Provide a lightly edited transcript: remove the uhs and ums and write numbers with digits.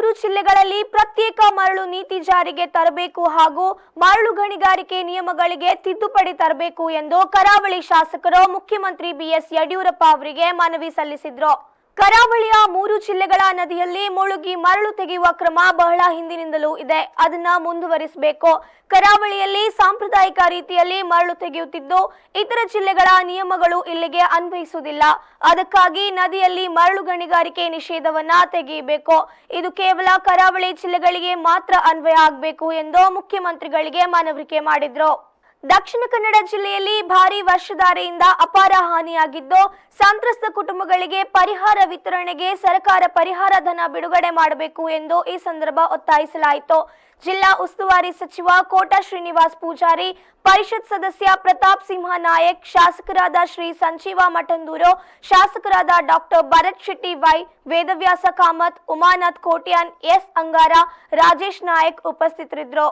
ಮೂರು ಜಿಲ್ಲೆಗಳಲ್ಲಿ ಪ್ರತ್ಯೇಕ ಮರಳು ನೀತಿ ಜಾರಿಗೆ ತರಬೇಕು ಹಾಗೂ ಮರಳು ಗಣಿಗಾರಿಕೆ ನಿಯಮಗಳಿಗೆ ತಿದ್ದುಪಡಿ ತರಬೇಕು ಎಂದು ಕರಾವಳಿ ಶಾಸಕರು ಮುಖ್ಯಮಂತ್ರಿ ಬಿಎಸ್ ಯಡಿಯೂರಪ್ಪ ಅವರಿಗೆ ಮನವಿ ಸಲ್ಲಿಸಿದರು. ಕರಾವಳಿಯ ಮೂರು ಜಿಲ್ಲೆಗಳ ನದಿಯಲ್ಲಿ ಮುಳುಗಿ ಮರಳು ತೆಗೆಯುವ ಕ್ರಮ ಬಹಳ ಹಿಂದಿನಿಂದಲೂ ಇದೆ. ಅದನ್ನ ಮುಂದುವರಿಸಬೇಕು. ಕರಾವಳಿಯಲ್ಲಿ ಸಾಂಪ್ರದಾಯಿಕ ರೀತಿಯಲ್ಲಿ ಮರಳು ತೆಗೆಯುತ್ತಿದ್ದು ಇತರ ಜಿಲ್ಲೆಗಳ ನಿಯಮಗಳು ಇಲ್ಲಿಗೆ ಅನ್ವಯಿಸುವುದಿಲ್ಲ. ಅದಕ್ಕಾಗಿ ನದಿಯಲ್ಲಿ ಮರಳು ಗಣಿಗಾರಿಕೆ ನಿಷೇಧವನ್ನ ತೆಗೆಯಬೇಕು. ಇದು ಕೇವಲ ಕರಾವಳಿ ಜಿಲ್ಲೆಗಳಿಗೆ ಮಾತ್ರ ಅನ್ವಯ ಆಗಬೇಕು ಎಂದು ಮುಖ್ಯಮಂತ್ರಿಗಳಿಗೆ ಮನವರಿಕೆ ಮಾಡಿದ್ರು. ದಕ್ಷಿಣ ಕನ್ನಡ ಜಿಲ್ಲೆಯಲ್ಲಿ ಭಾರೀ ವರ್ಷಧಾರೆಯಿಂದ ಅಪಾರ ಹಾನಿಯಾಗಿದ್ದು ಸಂತ್ರಸ್ತ ಕುಟುಂಬಗಳಿಗೆ ಪರಿಹಾರ ವಿತರಣೆಗೆ ಸರ್ಕಾರ ಪರಿಹಾರ ಧನ ಬಿಡುಗಡೆ ಮಾಡಬೇಕು ಎಂದು ಈ ಸಂದರ್ಭ ಒತ್ತಾಯಿಸಲಾಯಿತು. ಜಿಲ್ಲಾ ಉಸ್ತುವಾರಿ ಸಚಿವ ಕೋಟಾ ಶ್ರೀನಿವಾಸ್ ಪೂಜಾರಿ, ಪರಿಷತ್ ಸದಸ್ಯ ಪ್ರತಾಪ್ ಸಿಂಹ ನಾಯಕ್, ಶಾಸಕರಾದ ಶ್ರೀ ಸಂಜೀವ ಮಠಂದೂರು, ಶಾಸಕರಾದ doctor Bharath Shetty Y, Vedavyasa Kamath, Umanath Kotian, S Angara, Rajesh Naik ಉಪಸ್ಥಿತರಿದ್ದರು.